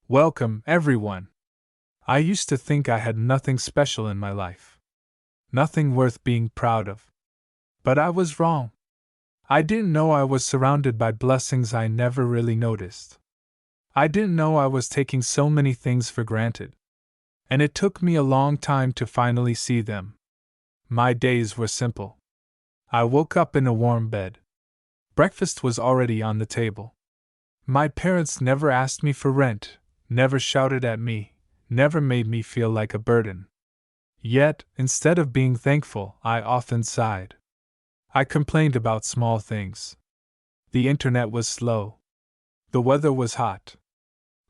Welcome, everyone. I used to think I had nothing special in my life. Nothing worth being proud of. But I was wrong. I didn't know I was surrounded by blessings I never really noticed. I didn't know I was taking so many things for granted. And it took me a long time to finally see them. My days were simple. I woke up in a warm bed. Breakfast was already on the table. My parents never asked me for rent, never shouted at me, never made me feel like a burden. Yet, instead of being thankful, I often sighed. I complained about small things. The internet was slow. The weather was hot.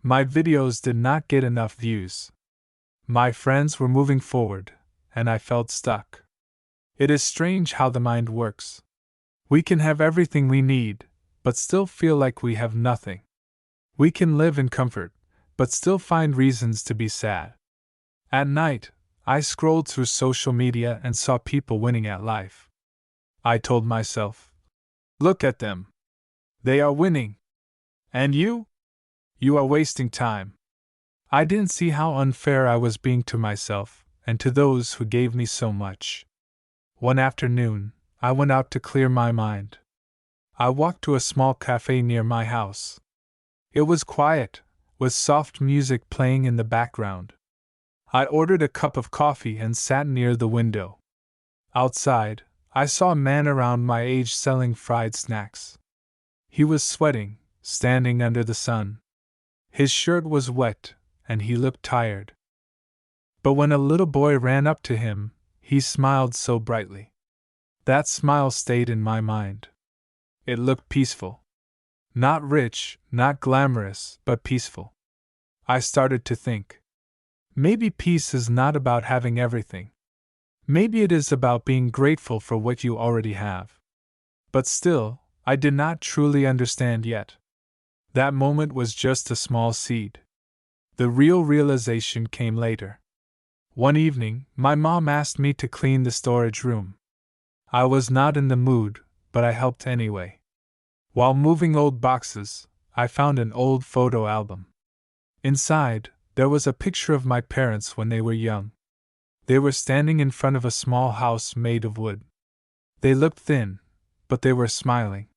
My videos did not get enough views. My friends were moving forward, and I felt stuck. It is strange how the mind works. We can have everything we need, but still feel like we have nothing. We can live in comfort, but still find reasons to be sad. At night, I scrolled through social media and saw people winning at life. I told myself, look at them. They are winning. And you? You are wasting time. I didn't see how unfair I was being to myself and to those who gave me so much. One afternoon, I went out to clear my mind. I walked to a small cafe near my house. It was quiet, with soft music playing in the background. I ordered a cup of coffee and sat near the window. Outside, I saw a man around my age selling fried snacks. He was sweating, standing under the sun. His shirt was wet, and he looked tired. But when a little boy ran up to him, he smiled so brightly. That smile stayed in my mind. It looked peaceful. Not rich, not glamorous, but peaceful. I started to think. Maybe peace is not about having everything. Maybe it is about being grateful for what you already have. But still, I did not truly understand yet. That moment was just a small seed. The real realization came later. One evening, my mom asked me to clean the storage room. I was not in the mood, but I helped anyway. While moving old boxes, I found an old photo album. Inside, there was a picture of my parents when they were young. They were standing in front of a small house made of wood. They looked thin, but they were smiling.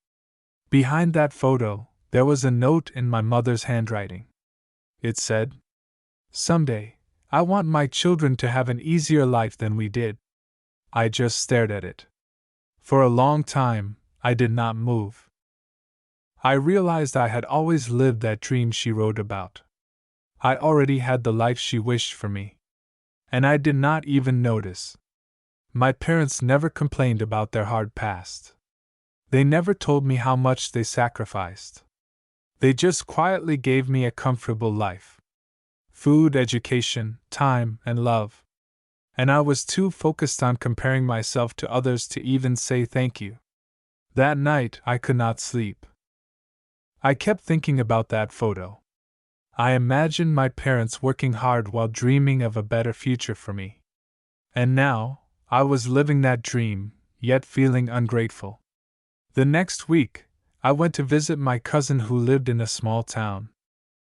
Behind that photo, there was a note in my mother's handwriting. It said, "Someday, I want my children to have an easier life than we did." I just stared at it. For a long time, I did not move. I realized I had always lived that dream she wrote about. I already had the life she wished for me. And I did not even notice. My parents never complained about their hard past. They never told me how much they sacrificed. They just quietly gave me a comfortable life. Food, education, time, and love. And I was too focused on comparing myself to others to even say thank you. That night, I could not sleep. I kept thinking about that photo. I imagined my parents working hard while dreaming of a better future for me. And now, I was living that dream, yet feeling ungrateful. The next week, I went to visit my cousin who lived in a small town.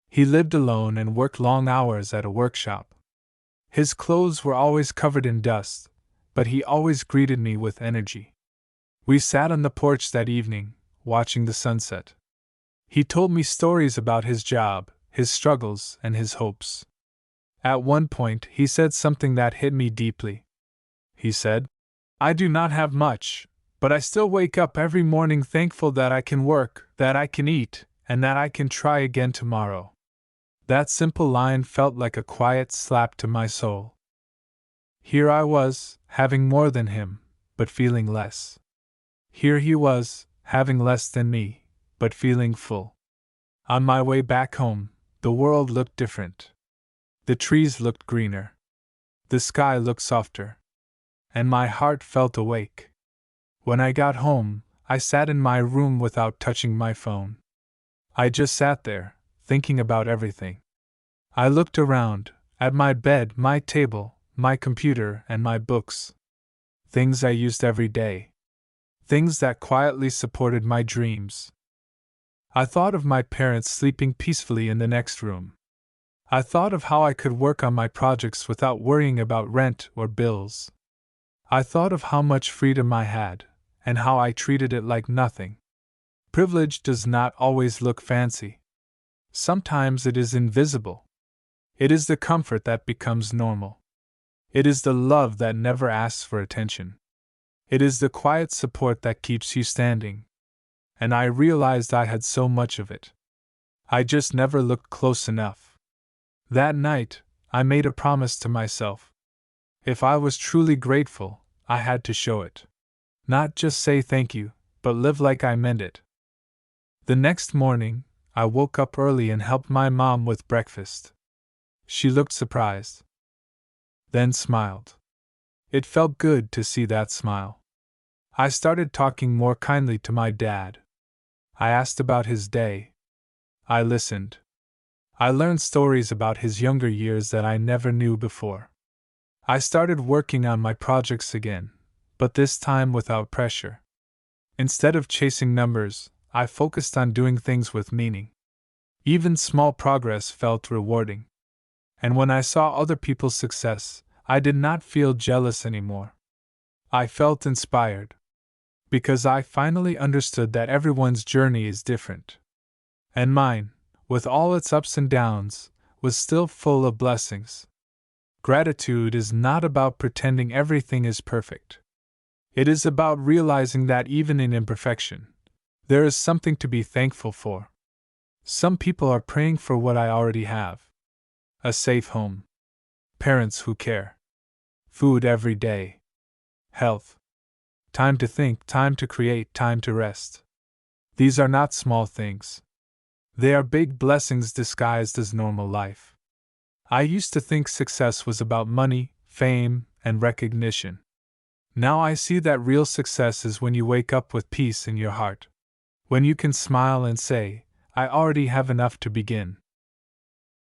He lived alone and worked long hours at a workshop. His clothes were always covered in dust, but he always greeted me with energy. We sat on the porch that evening, watching the sunset. He told me stories about his job, his struggles, and his hopes. At one point, he said something that hit me deeply. He said, "I do not have much, but I still wake up every morning thankful that I can work, that I can eat, and that I can try again tomorrow." That simple line felt like a quiet slap to my soul. Here I was, having more than him, but feeling less. Here he was, having less than me, but feeling full. On my way back home, the world looked different. The trees looked greener. The sky looked softer. And my heart felt awake. When I got home, I sat in my room without touching my phone. I just sat there, thinking about everything. I looked around, at my bed, my table, my computer, and my books. Things I used every day. Things that quietly supported my dreams. I thought of my parents sleeping peacefully in the next room. I thought of how I could work on my projects without worrying about rent or bills. I thought of how much freedom I had, and how I treated it like nothing. Privilege does not always look fancy. Sometimes it is invisible. It is the comfort that becomes normal. It is the love that never asks for attention. It is the quiet support that keeps you standing. And I realized I had so much of it. I just never looked close enough. That night, I made a promise to myself. If I was truly grateful, I had to show it. Not just say thank you, but live like I meant it. The next morning, I woke up early and helped my mom with breakfast. She looked surprised, then smiled. It felt good to see that smile. I started talking more kindly to my dad. I asked about his day. I listened. I learned stories about his younger years that I never knew before. I started working on my projects again, but this time without pressure. Instead of chasing numbers, I focused on doing things with meaning. Even small progress felt rewarding. And when I saw other people's success, I did not feel jealous anymore. I felt inspired. Because I finally understood that everyone's journey is different. And mine, with all its ups and downs, was still full of blessings. Gratitude is not about pretending everything is perfect. It is about realizing that even in imperfection, there is something to be thankful for. Some people are praying for what I already have. A safe home. Parents who care. Food every day. Health. Time to think, time to create, time to rest. These are not small things. They are big blessings disguised as normal life. I used to think success was about money, fame, and recognition. Now I see that real success is when you wake up with peace in your heart. When you can smile and say, I already have enough to begin.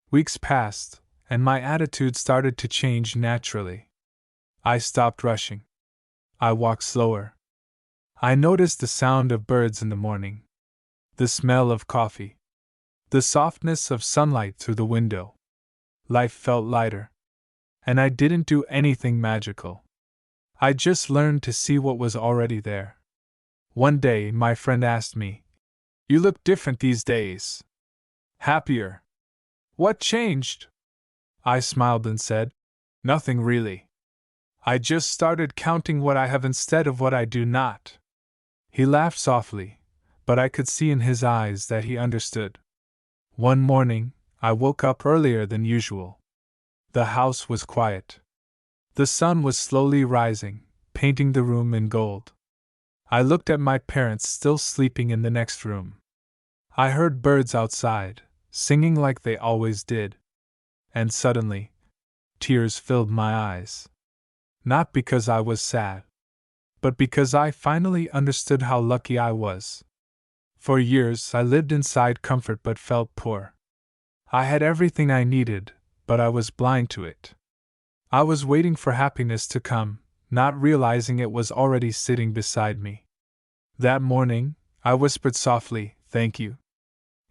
Weeks passed, and my attitude started to change naturally. I stopped rushing. I walked slower. I noticed the sound of birds in the morning, the smell of coffee, the softness of sunlight through the window. Life felt lighter. And I didn't do anything magical. I just learned to see what was already there. One day, my friend asked me, "You look different these days. Happier. What changed?" I smiled and said, "Nothing really. I just started counting what I have instead of what I do not." He laughed softly, but I could see in his eyes that he understood. One morning, I woke up earlier than usual. The house was quiet. The sun was slowly rising, painting the room in gold. I looked at my parents still sleeping in the next room. I heard birds outside, singing like they always did. And suddenly, tears filled my eyes. Not because I was sad, but because I finally understood how lucky I was. For years I lived inside comfort but felt poor. I had everything I needed, but I was blind to it. I was waiting for happiness to come, not realizing it was already sitting beside me. That morning, I whispered softly, "Thank you."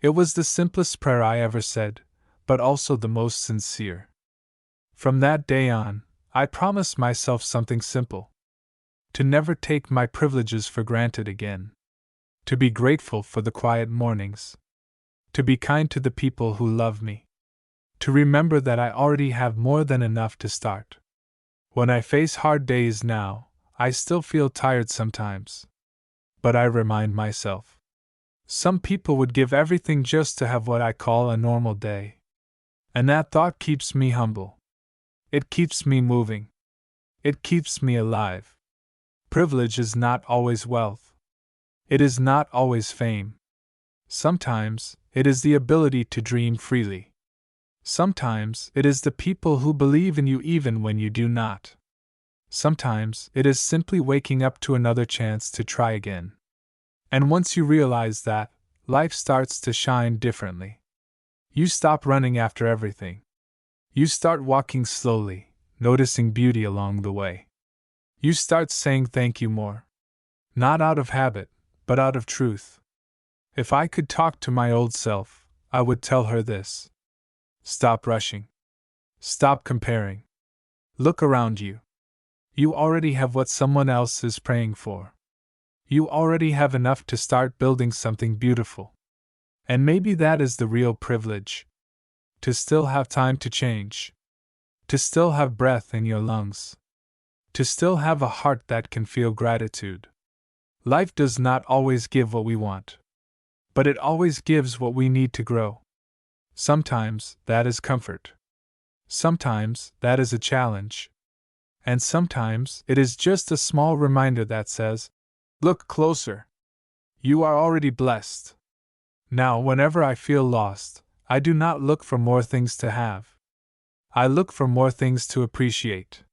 It was the simplest prayer I ever said, but also the most sincere. From that day on, I promised myself something simple. To never take my privileges for granted again. To be grateful for the quiet mornings. To be kind to the people who love me. To remember that I already have more than enough to start. When I face hard days now, I still feel tired sometimes. But I remind myself. Some people would give everything just to have what I call a normal day. And that thought keeps me humble. It keeps me moving. It keeps me alive. Privilege is not always wealth. It is not always fame. Sometimes, it is the ability to dream freely. Sometimes, it is the people who believe in you even when you do not. Sometimes, it is simply waking up to another chance to try again. And once you realize that, life starts to shine differently. You stop running after everything. You start walking slowly, noticing beauty along the way. You start saying thank you more. Not out of habit, but out of truth. If I could talk to my old self, I would tell her this. Stop rushing. Stop comparing. Look around you. You already have what someone else is praying for. You already have enough to start building something beautiful. And maybe that is the real privilege. To still have time to change. To still have breath in your lungs. To still have a heart that can feel gratitude. Life does not always give what we want. But it always gives what we need to grow. Sometimes that is comfort. Sometimes that is a challenge. And sometimes it is just a small reminder that says, look closer. You are already blessed. Now, whenever I feel lost, I do not look for more things to have. I look for more things to appreciate.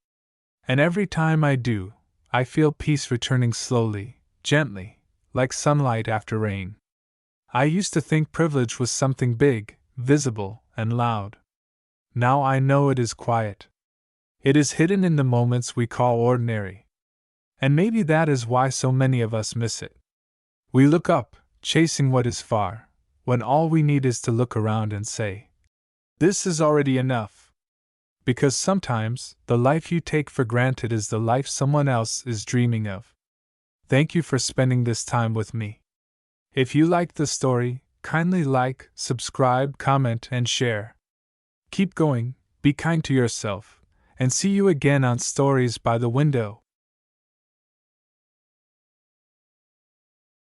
And every time I do, I feel peace returning slowly, gently, like sunlight after rain. I used to think privilege was something big, visible, and loud. Now I know it is quiet. It is hidden in the moments we call ordinary. And maybe that is why so many of us miss it. We look up, chasing what is far, when all we need is to look around and say, this is already enough. Because sometimes, the life you take for granted is the life someone else is dreaming of. Thank you for spending this time with me. If you liked the story, kindly like, subscribe, comment, and share. Keep going, be kind to yourself, and see you again on Stories by the Window.